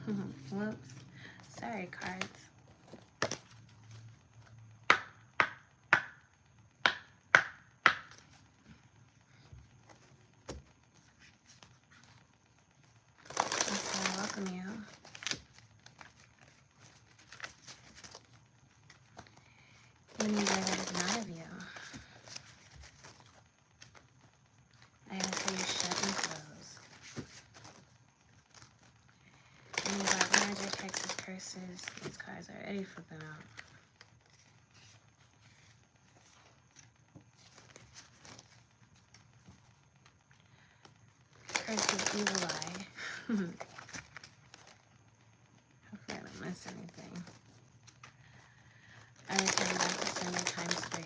Whoops. Sorry, cards. Okay, welcome you. Any way that is not of you. I ask that you shut and close. Any black magic, hexes, curses. These cards are already flipping out. Curses, evil eye. Hopefully I don't miss anything. I return back to sender times 3.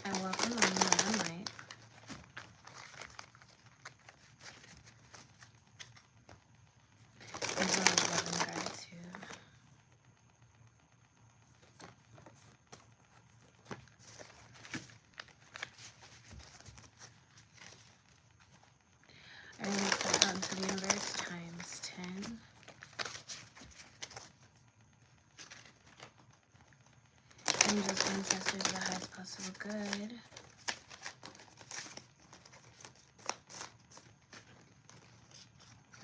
I welcome on the light. As well as love and gratitude. I release that out into the universe times 10. Angels, ancestors, the highest possible good.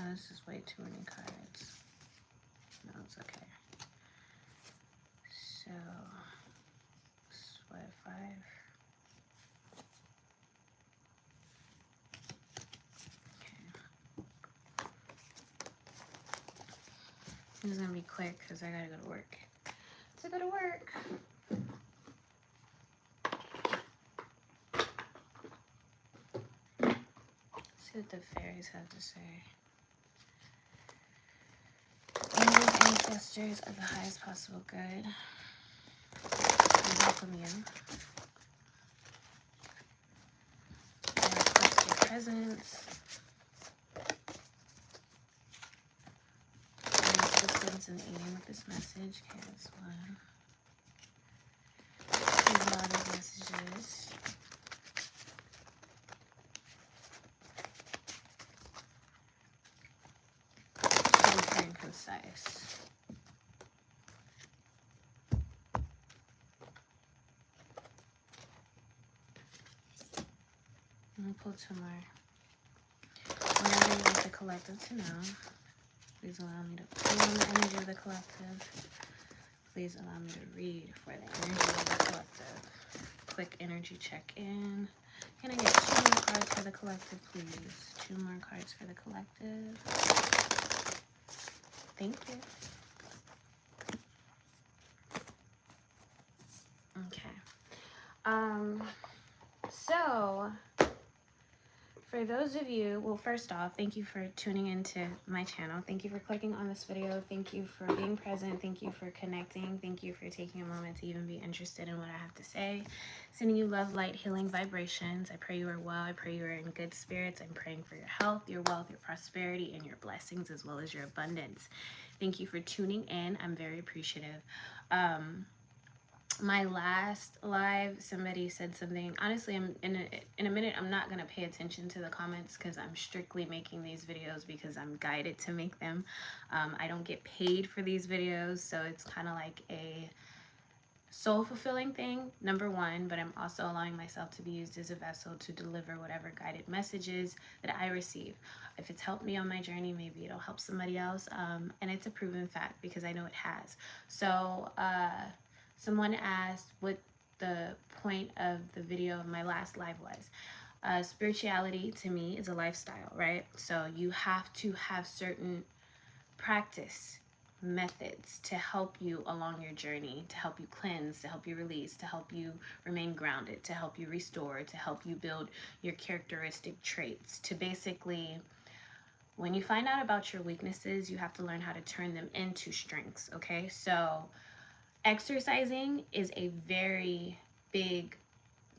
Oh, this is way too many cards. No, it's okay. So, what, 5? Okay. This is gonna be quick because I gotta go to work. So go to work. See what the fairies have to say. Angels, ancestors of the highest possible good. We welcome you. I request your presence. And assistance in aiding with this message. Okay, that's one. There's a lot of messages. Should be clear and concise. I'm gonna pull 2 more. Whatever you want the collective to know, please allow me to pull on the energy of the collective. Please allow me to read for the energy of the collective. Quick energy check-in. Can I get 2 more cards for the collective, please? 2 more cards for the collective. Thank you. Okay. So for those of you, well, first off, thank you for tuning into my channel. Thank you for clicking on this video. Thank you for being present. Thank you for connecting. Thank you for taking a moment to even be interested in what I have to say. Sending you love, light, healing vibrations. I pray you are well. I pray you are in good spirits. I'm praying for your health, your wealth, your prosperity, and your blessings, as well as your abundance. Thank you for tuning in. I'm very appreciative. My last live, somebody said something. Honestly, I'm in a minute, I'm not going to pay attention to the comments because I'm strictly making these videos because I'm guided to make them. I don't get paid for these videos, so it's kind of like a soul-fulfilling thing, number one, but I'm also allowing myself to be used as a vessel to deliver whatever guided messages that I receive. If it's helped me on my journey, maybe it'll help somebody else, and it's a proven fact because I know it has. So, someone asked what the point of the video of my last live was. Spirituality to me is a lifestyle, right? So you have to have certain practice methods to help you along your journey, to help you cleanse, to help you release, to help you remain grounded, to help you restore, to help you build your characteristic traits, to basically, when you find out about your weaknesses, you have to learn how to turn them into strengths, okay? So exercising is a very big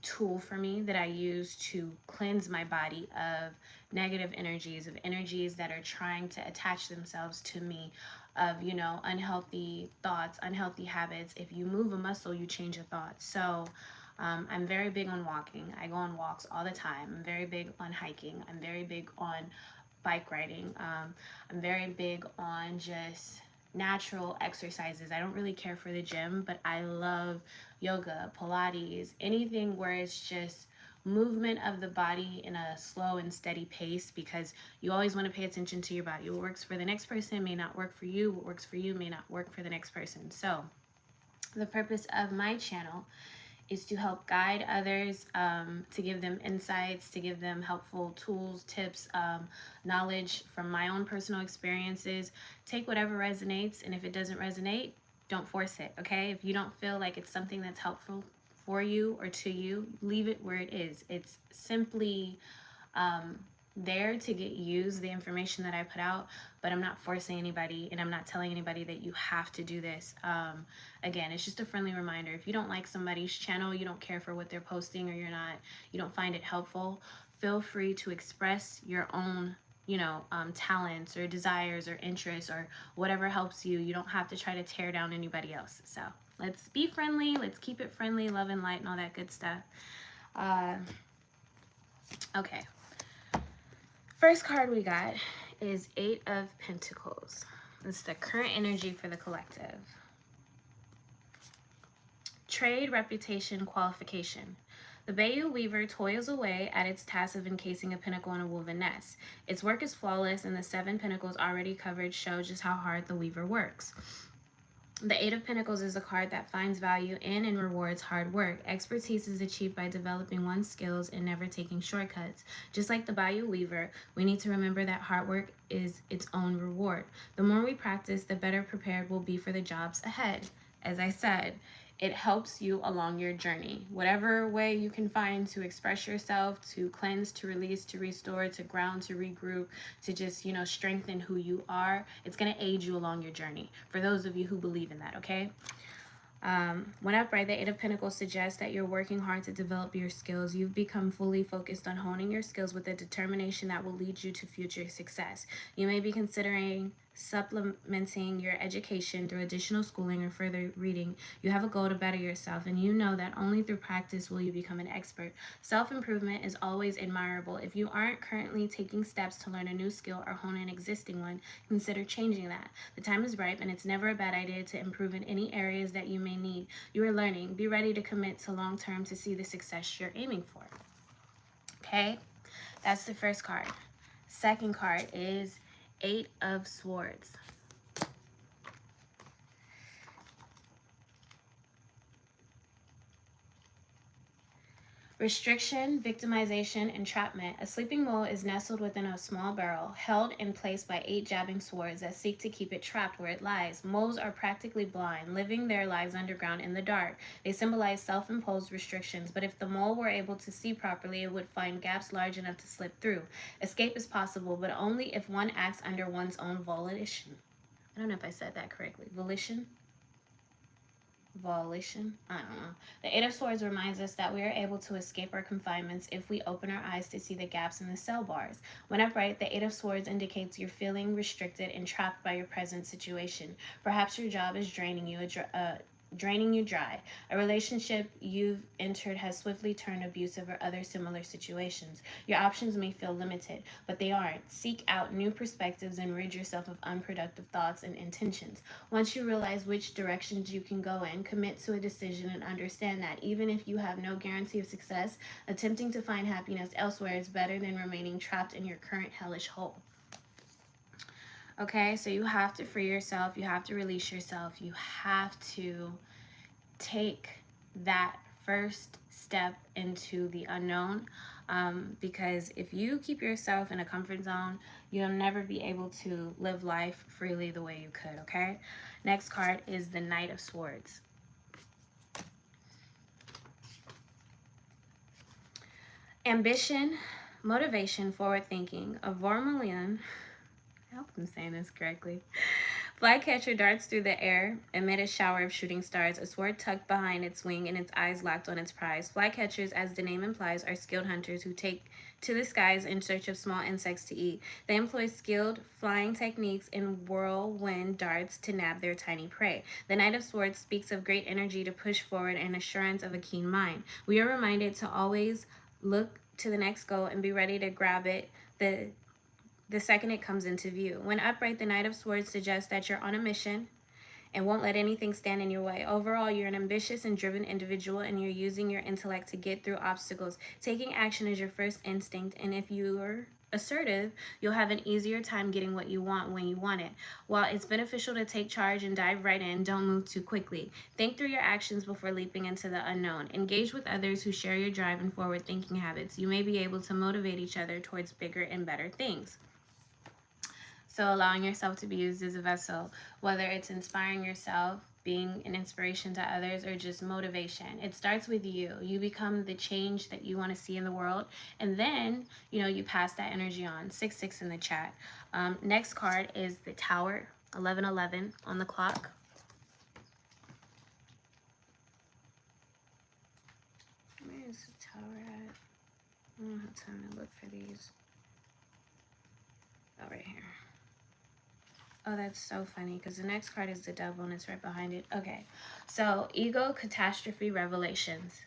tool for me that I use to cleanse my body of negative energies, of energies that are trying to attach themselves to me, of, you know, unhealthy thoughts, unhealthy habits. If you move a muscle, you change a thought. So I'm very big on walking. I go on walks all the time. I'm very big on hiking. I'm very big on bike riding. I'm very big on just natural exercises. I don't really care for the gym, but I love yoga, Pilates, anything where it's just movement of the body in a slow and steady pace, because you always want to pay attention to your body. What works for the next person may not work for you. What works for you may not work for the next person. So the purpose of my channel is to help guide others, to give them insights, to give them helpful tools, tips, knowledge from my own personal experiences. Take whatever resonates, and if it doesn't resonate, don't force it, okay? If you don't feel like it's something that's helpful for you or to you, leave it where it is. It's simply there to get used, the information that I put out, but I'm not forcing anybody, and I'm not telling anybody that you have to do this. Again, it's just a friendly reminder. If you don't like somebody's channel, you don't care for what they're posting, or you don't find it helpful, feel free to express your own talents or desires or interests or whatever helps you. You don't have to try to tear down anybody else. So let's be friendly. Let's keep it friendly, love and light, and all that good stuff. Okay. First card we got is Eight of Pentacles. It's the current energy for the collective. Trade, reputation, qualification. The Bayou Weaver toils away at its task of encasing a pinnacle in a woven nest. Its work is flawless, and the 7 pinnacles already covered show just how hard the weaver works. The Eight of Pentacles is a card that finds value in and rewards hard work. Expertise is achieved by developing one's skills and never taking shortcuts. Just like the Bayou Weaver, we need to remember that hard work is its own reward. The more we practice, the better prepared we'll be for the jobs ahead. As I said, it helps you along your journey. Whatever way you can find to express yourself, to cleanse, to release, to restore, to ground, to regroup, to just, strengthen who you are, it's going to aid you along your journey. For those of you who believe in that, okay? When upright, the Eight of Pentacles suggests that you're working hard to develop your skills. You've become fully focused on honing your skills with a determination that will lead you to future success. You may be considering supplementing your education through additional schooling or further reading. You have a goal to better yourself, and you know that only through practice will you become an expert. Self-improvement is always admirable. If you aren't currently taking steps to learn a new skill or hone an existing one, consider changing that. The time is ripe, and it's never a bad idea to improve in any areas that you may need. You are learning. Be ready to commit to long-term to see the success you're aiming for. Okay, that's the first card. Second card is Eight of Swords. Restriction, victimization, entrapment. A sleeping mole is nestled within a small barrel, held in place by 8 jabbing swords that seek to keep it trapped where it lies. Moles are practically blind, living their lives underground in the dark. They symbolize self-imposed restrictions, but if the mole were able to see properly, it would find gaps large enough to slip through. Escape is possible, but only if one acts under one's own volition. I don't know if I said that correctly. Volition? I don't know. The Eight of Swords reminds us that we are able to escape our confinements if we open our eyes to see the gaps in the cell bars. When upright, the Eight of Swords indicates you're feeling restricted and trapped by your present situation. Perhaps your job is draining you dry. A relationship you've entered has swiftly turned abusive or other similar situations. Your options may feel limited, but they aren't. Seek out new perspectives and rid yourself of unproductive thoughts and intentions. Once you realize which directions you can go in, commit to a decision and understand that even if you have no guarantee of success, attempting to find happiness elsewhere is better than remaining trapped in your current hellish hole. Okay, so you have to free yourself. You have to release yourself. You have to take that first step into the unknown, because if you keep yourself in a comfort zone, you'll never be able to live life freely the way you could, okay? Next card is the Knight of Swords. Ambition, motivation, forward thinking. A Vermilion, I hope I'm saying this correctly. Flycatcher darts through the air amid a shower of shooting stars, a sword tucked behind its wing and its eyes locked on its prize. Flycatchers, as the name implies, are skilled hunters who take to the skies in search of small insects to eat. They employ skilled flying techniques and whirlwind darts to nab their tiny prey. The Knight of Swords speaks of great energy to push forward and assurance of a keen mind. We are reminded to always look to the next goal and be ready to grab it the second it comes into view. When upright, the Knight of Swords suggests that you're on a mission and won't let anything stand in your way. Overall, you're an ambitious and driven individual, and you're using your intellect to get through obstacles. Taking action is your first instinct, and if you're assertive, you'll have an easier time getting what you want when you want it. While it's beneficial to take charge and dive right in, don't move too quickly. Think through your actions before leaping into the unknown. Engage with others who share your drive and forward-thinking habits. You may be able to motivate each other towards bigger and better things. So allowing yourself to be used as a vessel, whether it's inspiring yourself, being an inspiration to others, or just motivation. It starts with you. You become the change that you want to see in the world. And then, you pass that energy on. 6-6 in the chat. Next card is the Tower, 11:11 on the clock. Where is the Tower at? I don't have time to look for these. Oh, right here. Oh, that's so funny because the next card is the Devil and it's right behind it. Okay, so Ego, Catastrophe, Revelations.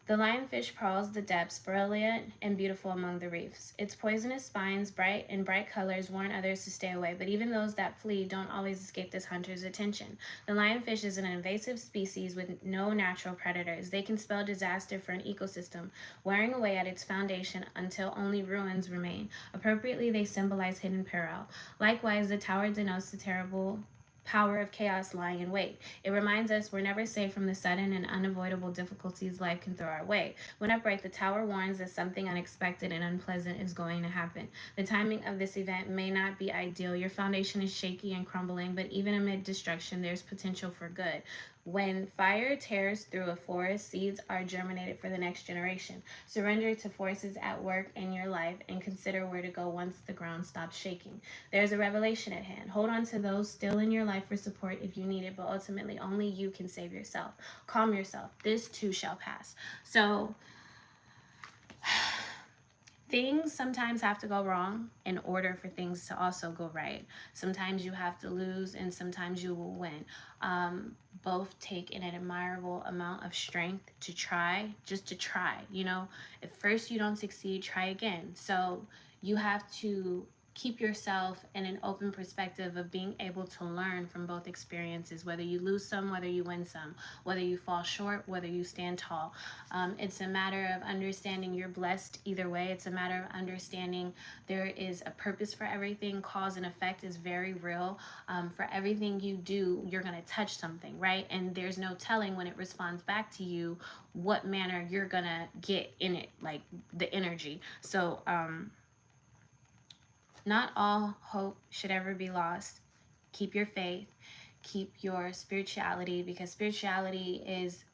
The lionfish prowls the depths, brilliant and beautiful among the reefs. Its poisonous spines, bright colors, warn others to stay away, but even those that flee don't always escape this hunter's attention. The lionfish is an invasive species with no natural predators. They can spell disaster for an ecosystem, wearing away at its foundation until only ruins remain. Appropriately, they symbolize hidden peril. Likewise, the tower denotes the terrible power of chaos lying in wait. It reminds us we're never safe from the sudden and unavoidable difficulties life can throw our way. When upright, the tower warns that something unexpected and unpleasant is going to happen. The timing of this event may not be ideal. Your foundation is shaky and crumbling, but even amid destruction, there's potential for good. When fire tears through a forest, seeds are germinated for the next generation. Surrender to forces at work in your life and consider where to go once the ground stops shaking. There's a revelation at hand. Hold on to those still in your life for support if you need it, but ultimately only you can save yourself. Calm yourself. This too shall pass. So things sometimes have to go wrong in order for things to also go right. Sometimes you have to lose and sometimes you will win. Both take an admirable amount of strength to try, just to try. If first you don't succeed, try again. So you have to keep yourself in an open perspective of being able to learn from both experiences, whether you lose some, whether you win some, whether you fall short, whether you stand tall. It's a matter of understanding you're blessed either way. It's a matter of understanding there is a purpose for everything. Cause and effect is very real. For everything you do, you're going to touch something, right? And there's no telling when it responds back to you what manner you're going to get in it, like the energy. So, not all hope should ever be lost. Keep your faith, keep your spirituality, because spirituality is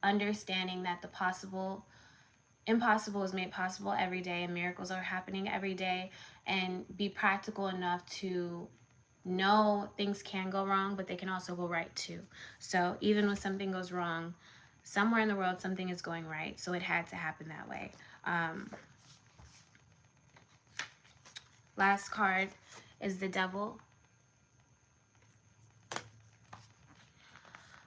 understanding that the impossible is made possible every day and miracles are happening every day, and be practical enough to know things can go wrong, but they can also go right too. So even when something goes wrong, somewhere in the world something is going right, so it had to happen that way. Last card is the Devil.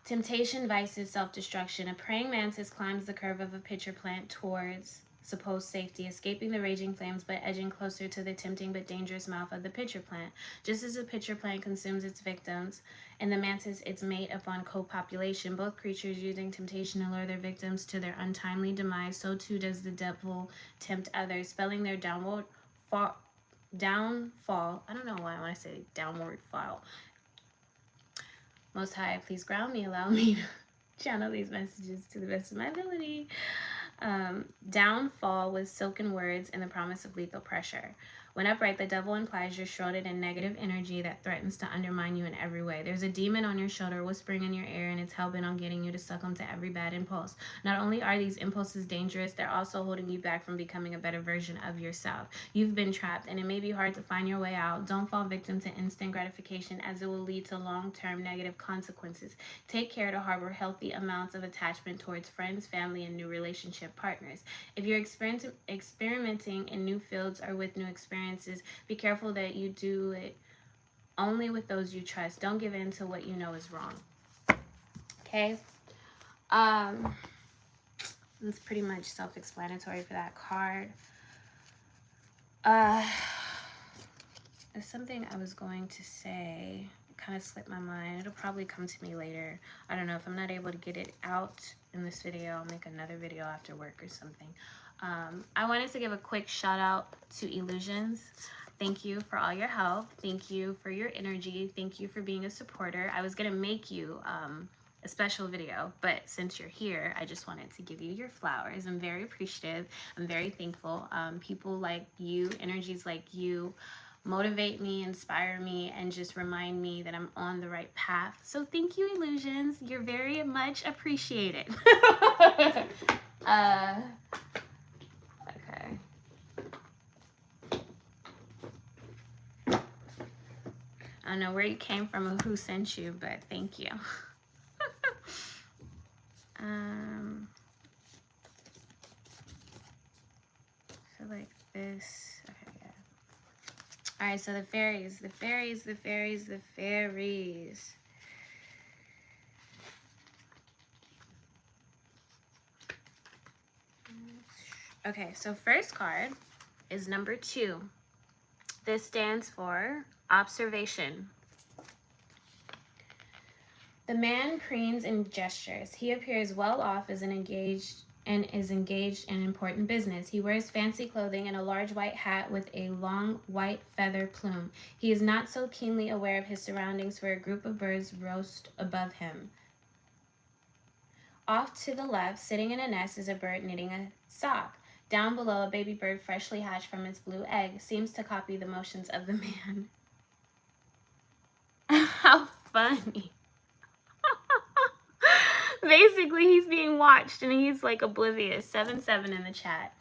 Temptation, vices, self-destruction. A praying mantis climbs the curve of a pitcher plant towards supposed safety, escaping the raging flames but edging closer to the tempting but dangerous mouth of the pitcher plant. Just as a pitcher plant consumes its victims and the mantis its mate upon co-population, both creatures using temptation to lure their victims to their untimely demise, so too does the devil tempt others, spelling their downfall. I don't know why I want to say downward fall. Most High, please ground me, allow me to channel these messages to the best of my ability. Downfall with silken words and the promise of lethal pressure. When upright, the devil implies you're shrouded in negative energy that threatens to undermine you in every way. There's a demon on your shoulder whispering in your ear, and it's hell-bent on getting you to succumb to every bad impulse. Not only are these impulses dangerous, they're also holding you back from becoming a better version of yourself. You've been trapped, and it may be hard to find your way out. Don't fall victim to instant gratification, as it will lead to long-term negative consequences. Take care to harbor healthy amounts of attachment towards friends, family, and new relationship partners. If you're experimenting in new fields or with new experiences, be careful that you do it only with those you trust. Don't give in to what you know is wrong. Okay? It's pretty much self-explanatory for that card. There's something I was going to say. It kind of slipped my mind. It'll probably come to me later. I don't know. If I'm not able to get it out in this video, I'll make another video after work or something. I wanted to give a quick shout out to Illusions. Thank you for all your help. Thank you for your energy. Thank you for being a supporter. I was going to make you a special video, but since you're here, I just wanted to give you your flowers. I'm very appreciative. I'm very thankful. People like you, energies like you, motivate me, inspire me, and just remind me that I'm on the right path. So thank you, Illusions. You're very much appreciated. Okay. I don't know where you came from or who sent you, but thank you. So like this. Okay, yeah. All right, so the fairies. Okay, so first card is number 2. This stands for observation. The man preens and gestures. He appears well off as engaged in important business. He wears fancy clothing and a large white hat with a long white feather plume. He is not so keenly aware of his surroundings, for a group of birds roost above him. Off to the left, sitting in a nest, is a bird knitting a sock. Down below, a baby bird freshly hatched from its blue egg seems to copy the motions of the man. How funny. Basically, he's being watched and he's like oblivious. 7-7 in the chat.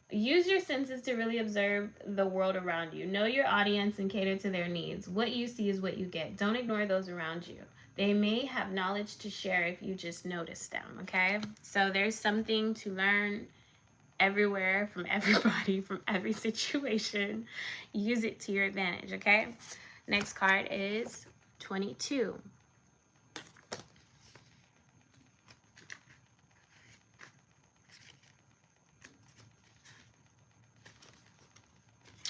Use your senses to really observe the world around you. Know your audience and cater to their needs. What you see is what you get. Don't ignore those around you. They may have knowledge to share if you just notice them, okay? So there's something to learn everywhere, from everybody, from every situation. Use it to your advantage, okay? Next card is 22.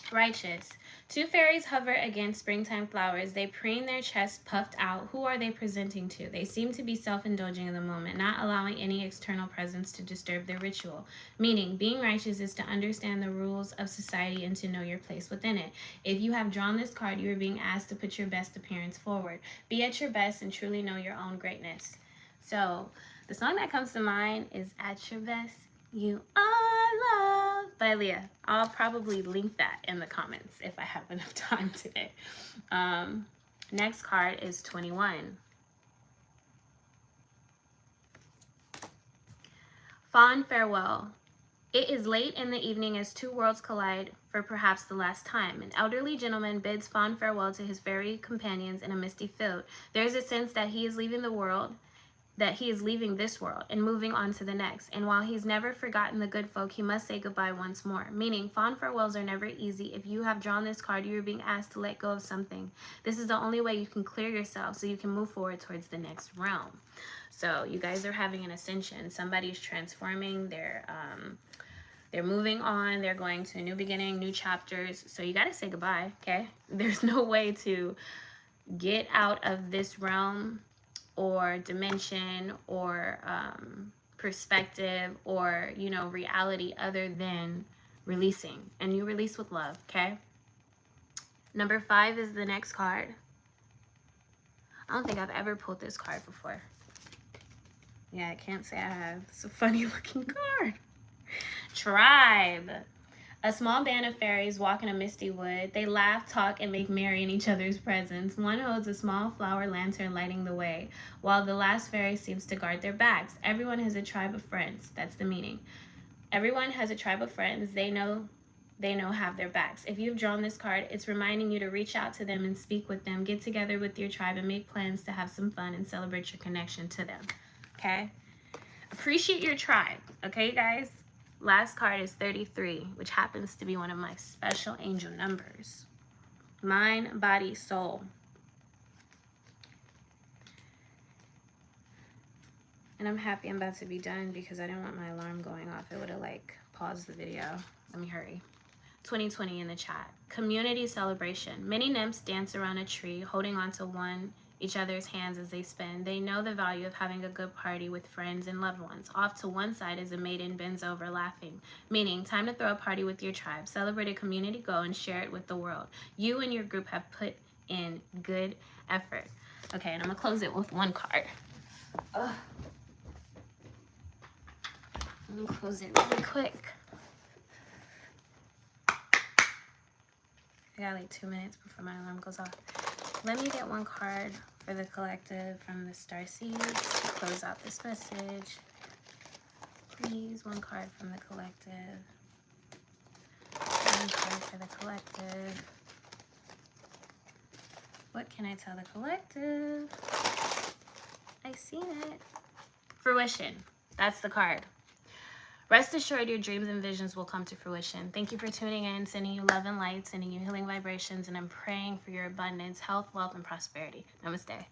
Righteous. 2 fairies hover against springtime flowers. They preen their chests puffed out. Who are they presenting to? They seem to be self-indulging in the moment, not allowing any external presence to disturb their ritual. Meaning, being righteous is to understand the rules of society and to know your place within it. If you have drawn this card, you are being asked to put your best appearance forward. Be at your best and truly know your own greatness. So, the song that comes to mind is At Your Best, You Are Loved by Leah. I'll probably link that in the comments if I have enough time today. Next card is 21. Fond farewell. It is late in the evening as 2 worlds collide for perhaps the last time. An elderly gentleman bids fond farewell to his fairy companions in a misty field. There is a sense that he is leaving the world, that he is leaving this world and moving on to the next. And while he's never forgotten the good folk, he must say goodbye once more. Meaning, fond farewells are never easy. If you have drawn this card, you are being asked to let go of something. This is the only way you can clear yourself so you can move forward towards the next realm. So you guys are having an ascension. Somebody's transforming. They're moving on. They're going to a new beginning, new chapters. So you got to say goodbye, okay? There's no way to get out of this realm or dimension or perspective or, you know, reality other than releasing. And you release with love, okay? Number 5 is the next card. I don't think I've ever pulled this card before. Yeah, I can't say I have. It's a funny looking card. Tribe. A small band of fairies walk in a misty wood. They laugh, talk, and make merry in each other's presence. One holds a small flower lantern lighting the way, while the last fairy seems to guard their backs. Everyone has a tribe of friends. That's the meaning. Everyone has a tribe of friends they know have their backs. If you've drawn this card, it's reminding you to reach out to them and speak with them. Get together with your tribe and make plans to have some fun and celebrate your connection to them. Okay? Appreciate your tribe. Okay, guys? Last card is 33, which happens to be one of my special angel numbers. Mind, body, soul. And I'm happy I'm about to be done because I didn't want my alarm going off. It would have like paused the video. Let me hurry. 2020 in the chat. Community celebration. Many nymphs dance around a tree, holding on to each other's hands as they spin. They know the value of having a good party with friends and loved ones. Off to one side as a maiden bends over laughing, meaning time to throw a party with your tribe. Celebrate a community goal and share it with the world. You and your group have put in good effort. Okay, and I'm gonna close it with one card. I'm gonna close it really quick. I got like 2 minutes before my alarm goes off. Let me get one card for the collective from the Starseeds to close out this message. Please, one card from the collective. One card for the collective. What can I tell the collective? I seen it. Fruition. That's the card. Rest assured your dreams and visions will come to fruition. Thank you for tuning in, sending you love and light, sending you healing vibrations, and I'm praying for your abundance, health, wealth, and prosperity. Namaste.